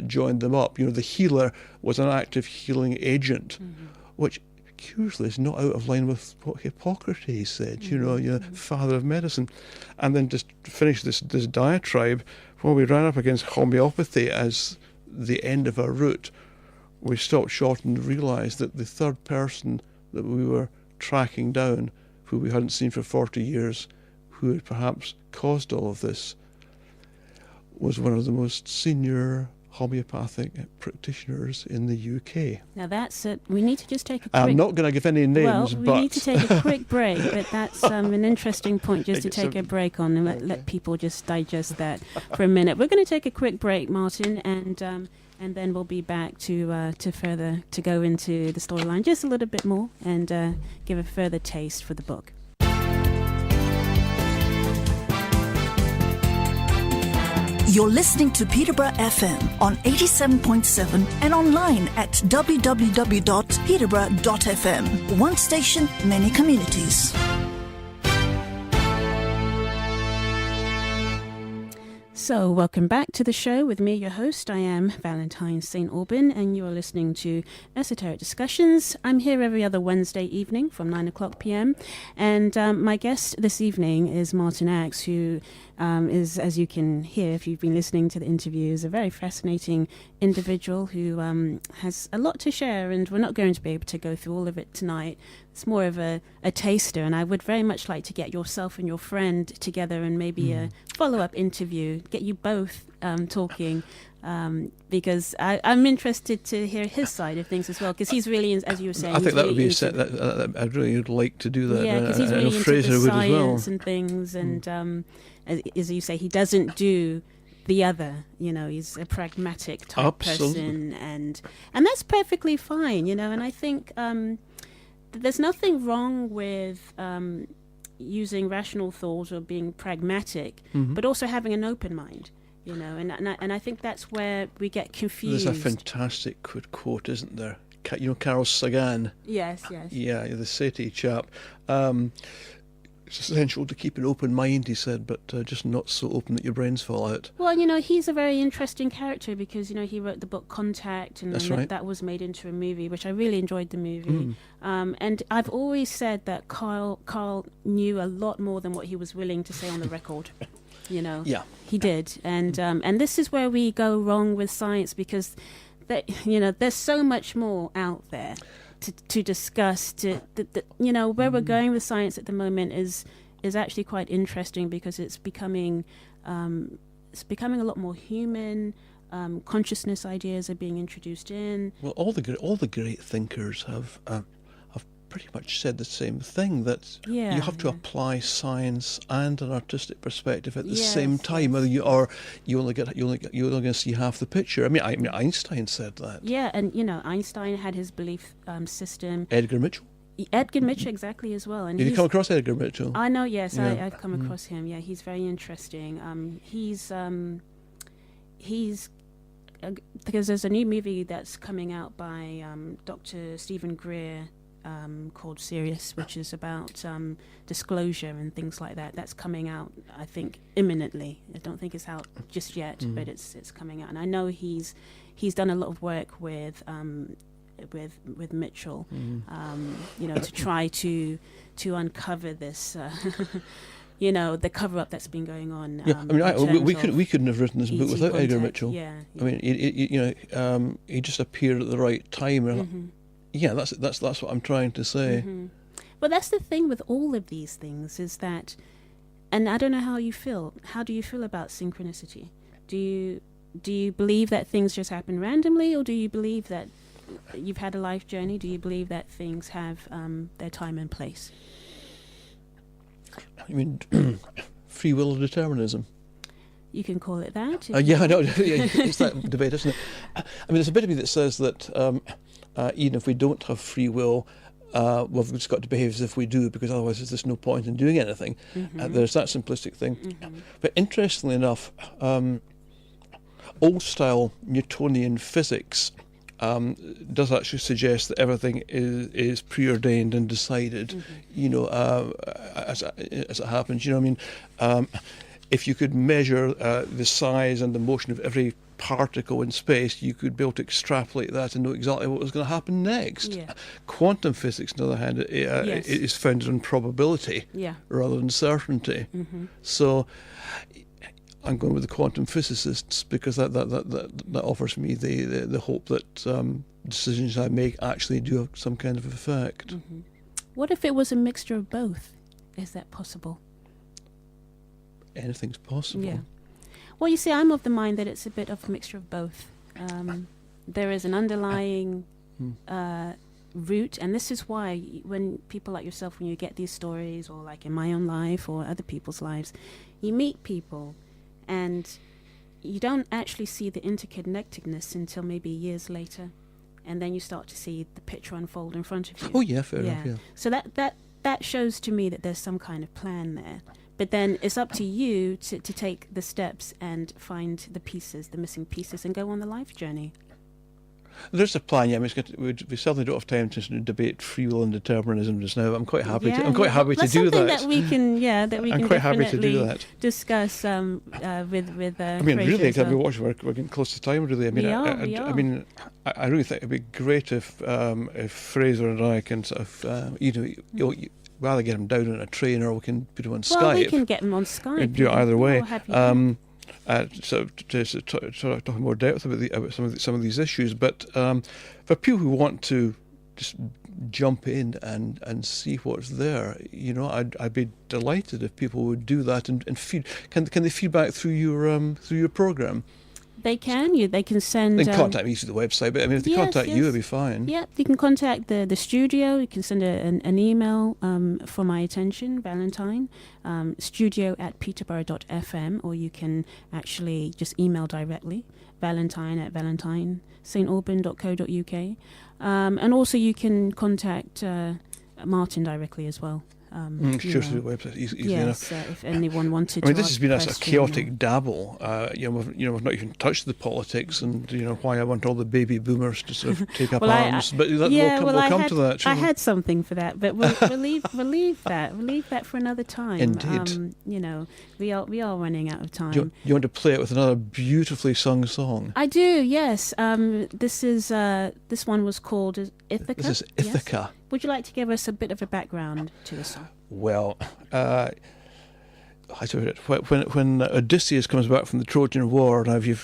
Speaker 5: joined them up. The healer was an active healing agent, which curiously is not out of line with what Hippocrates said, father of medicine. And then just to finish this diatribe, when we ran up against homeopathy as the end of our route, we stopped short and realised that the third person that we were tracking down, who we hadn't seen for 40 years, who had perhaps caused all of this, was one of the most senior homeopathic practitioners in the UK.
Speaker 3: Now that's it. We need to just take a quick...
Speaker 5: I'm not going to give any names,
Speaker 3: but... we need to take a quick break, but that's an interesting point just to take a break on and let people just digest that for a minute. We're going to take a quick break, Martin, and then we'll be back to go into the storyline just a little bit more and give a further taste for the book.
Speaker 6: You're listening to Peterborough FM on 87.7 and online at www.peterborough.fm. One station, many communities.
Speaker 3: So, welcome back to the show with me, your host. I am Valentine St. Aubin, and you are listening to Esoteric Discussions. I'm here every other Wednesday evening from 9 o'clock p.m. And my guest this evening is Martin Axe, who is, as you can hear if you've been listening to the interview, is a very fascinating individual who has a lot to share, and we're not going to be able to go through all of it tonight. It's more of a taster, and I would very much like to get yourself and your friend together and maybe a follow-up interview, get you both talking, because I'm interested to hear his side of things as well, because he's really, as you were saying...
Speaker 5: I think that would be a set that I'd really would like to do that.
Speaker 3: Yeah, because he's really into the science and things, and as you say, he doesn't do the other, he's a pragmatic type person, and that's perfectly fine, and I think there's nothing wrong with using rational thought or being pragmatic, but also having an open mind, and I think that's where we get confused.
Speaker 5: There's a fantastic quote, isn't there? Carl Sagan.
Speaker 3: Yes.
Speaker 5: Yeah, the SETI chap. It's essential to keep an open mind, he said, but just not so open that your brains fall out.
Speaker 3: Well, he's a very interesting character because, he wrote the book Contact, and that was made into a movie, which I really enjoyed the movie. And I've always said that Carl knew a lot more than what he was willing to say on the record.
Speaker 5: Yeah.
Speaker 3: He did. And this is where we go wrong with science, because, there's so much more out there to discuss, where we're going with science at the moment is actually quite interesting, because it's becoming a lot more human. consciousness ideas are being introduced in.
Speaker 5: Well, all the great thinkers have pretty much said the same thing, that you have to apply science and an artistic perspective at the same time. Whether you only going to see half the picture. I mean, Einstein said that.
Speaker 3: Yeah, and Einstein had his belief system.
Speaker 5: Edgar Mitchell,
Speaker 3: exactly as well. And
Speaker 5: have you come across Edgar Mitchell?
Speaker 3: I know, yes,
Speaker 5: Yeah.
Speaker 3: I've come across him. Yeah, he's very interesting. Because there's a new movie that's coming out by Dr. Stephen Greer called Sirius, which is about disclosure and things like that. That's coming out, I think, imminently. I don't think it's out just yet, but it's coming out. And I know he's done a lot of work with Mitchell, to try to uncover this. The cover-up that's been going on.
Speaker 5: We couldn't have written this book without Edgar Mitchell.
Speaker 3: Yeah.
Speaker 5: I mean, he just appeared at the right time. Yeah, that's what I'm trying to say.
Speaker 3: But that's the thing with all of these things, is that, and I don't know how you feel. How do you feel about synchronicity? Do you believe that things just happen randomly, or do you believe that you've had a life journey? Do you believe that things have their time and place?
Speaker 5: I mean, free will or determinism.
Speaker 3: You can call it that.
Speaker 5: Yeah, I know. It's that debate, isn't it? I mean, there's a bit of me that says that even if we don't have free will, we've just got to behave as if we do, because otherwise there's no point in doing anything. There's that simplistic thing. But interestingly enough, old-style Newtonian physics does actually suggest that everything is preordained and decided, as it happens. If you could measure the size and the motion of every particle in space, you could be able to extrapolate that and know exactly what was going to happen next.
Speaker 3: Yeah.
Speaker 5: Quantum physics, on the other hand, is founded on probability rather than certainty. So I'm going with the quantum physicists, because that offers me the hope that decisions I make actually do have some kind of effect.
Speaker 3: What if it was a mixture of both? Is that possible?
Speaker 5: Anything's possible.
Speaker 3: Yeah. Well, you see, I'm of the mind that it's a bit of a mixture of both. There is an underlying root, and this is why when people like yourself, when you get these stories, or like in my own life or other people's lives, you meet people and you don't actually see the interconnectedness until maybe years later, and then you start to see the picture unfold in front of you.
Speaker 5: Oh yeah, fair enough. Yeah.
Speaker 3: So that shows to me that there's some kind of plan there. But then it's up to you to take the steps and find the pieces, the missing pieces, and go on the life journey.
Speaker 5: There's a plan. Yeah, I mean, we certainly don't have time to debate free will and determinism just now. I'm quite happy. I'm quite happy to do that.
Speaker 3: That we can, I'm
Speaker 5: quite happy to do that.
Speaker 3: Discuss with.
Speaker 5: I mean, really, we're getting close to time. Really, I mean, I mean, I really think it'd be great if Fraser and I can sort of, rather get him down on a train, or we can put him on Skype.
Speaker 3: Well, we can get him on Skype.
Speaker 5: Do it either way. So to talk in more depth about some of these issues, but for people who want to just jump in and see what's there, I'd be delighted if people would do that and feed. Can they feedback through your program?
Speaker 3: They can. They can send.
Speaker 5: They can contact me through the website, but I mean, if they contact you, it'll be fine.
Speaker 3: Yeah, you can contact the studio. You can send an email for my attention, Valentine, studio@peterborough.fm, or you can actually just email directly, valentine@valentinesaintalban.co.uk, and also you can contact Martin directly as well.
Speaker 5: Sure, through the website, easy enough.
Speaker 3: If anyone wanted to.
Speaker 5: I mean, this has been a chaotic dabble. We've not even touched the politics and why I want all the baby boomers to sort of take up arms. But we'll come to that.
Speaker 3: I had something for that, but we'll leave that for another time.
Speaker 5: Indeed.
Speaker 3: We are running out of time.
Speaker 5: Do you want to play it with another beautifully sung song?
Speaker 3: I do. Yes. This one was called Ithaca.
Speaker 5: This is Ithaca.
Speaker 3: Yes? Would you like to give us a bit of a background to the song?
Speaker 5: Well, when Odysseus comes back from the Trojan War, now if you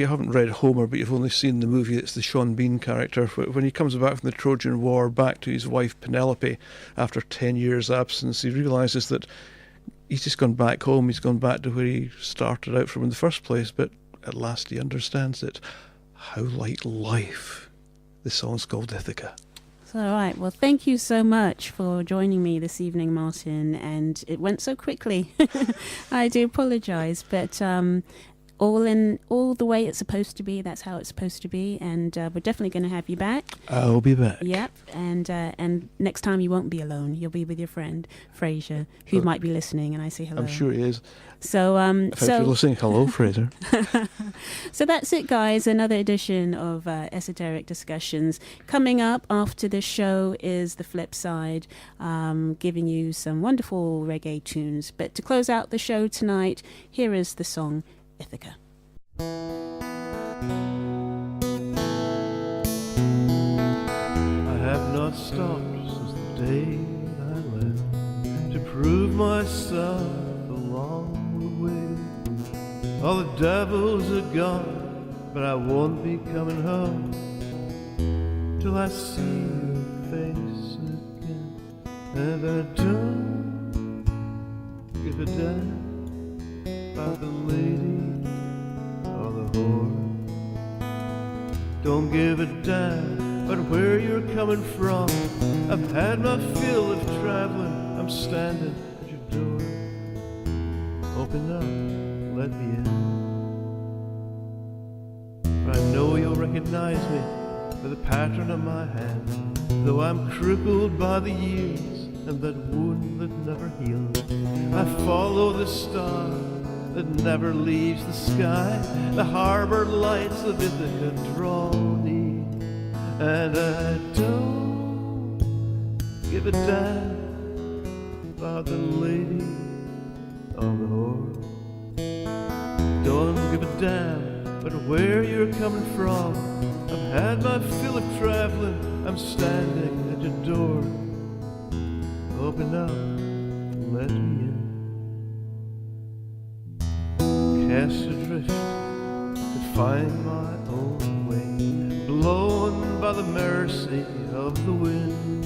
Speaker 5: haven't read Homer but you've only seen the movie, it's the Sean Bean character. When he comes back from the Trojan War back to his wife Penelope after 10 years' absence, he realises that he's just gone back home. He's gone back to where he started out from in the first place. But at last he understands it. How like life. The song's called Ithaca.
Speaker 3: All right. Well, thank you so much for joining me this evening, Martin. And it went so quickly. I do apologise, but all the way it's supposed to be. That's how it's supposed to be. And we're definitely going to have you back.
Speaker 5: I'll be back.
Speaker 3: Yep. And next time you won't be alone. You'll be with your friend Fraser, who might be listening. And I say hello.
Speaker 5: I'm sure he is.
Speaker 3: So
Speaker 5: if you're listening, hello, Fraser.
Speaker 3: So that's it, guys. Another edition of Esoteric Discussions. Coming up after this show is the flip side, giving you some wonderful reggae tunes. But to close out the show tonight, here is the song Ithaca.
Speaker 2: I have not stopped since the day I left to prove myself along the way. All the devils are gone, but I won't be coming home till I see your face again. And I don't give a damn about the lady or the whore. Don't give a damn about where you're coming from. I've had my fill of traveling. I'm standing at your door. Open up, let me in. I know you'll recognize me by the pattern of my hand, though I'm crippled by the years and that wound that never heals. I follow the star that never leaves the sky. The harbor lights of Ithaca draw near, and I don't give a damn about the lady or the whore. Don't give a damn about where you're coming from. I've had my fill of traveling. I'm standing at your door. Open up, let me in. Cast adrift to find my own way, blown by the mercy of the wind.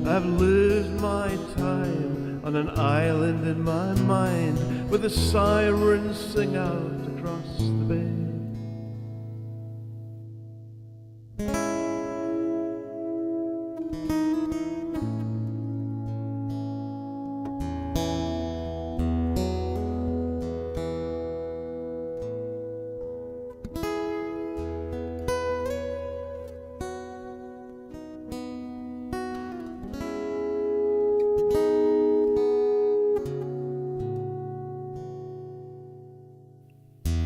Speaker 2: I've lived my time on an island in my mind, where the sirens sing out across the bay.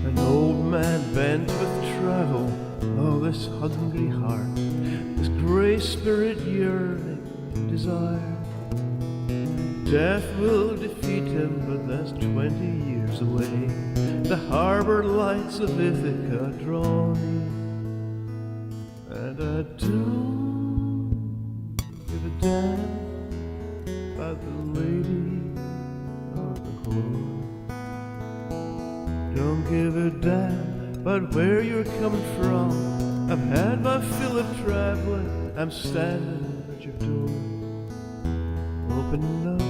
Speaker 2: An old man bent with travel, oh, this hungry heart, this grey spirit yearning, desire. Death will defeat him, but that's 20 years away. The harbour lights of Ithaca draw near, and I don't give a damn about the lady or the whore. Don't give a damn about where you're coming from. I've had my fill of traveling. I'm standing at your door. Open up.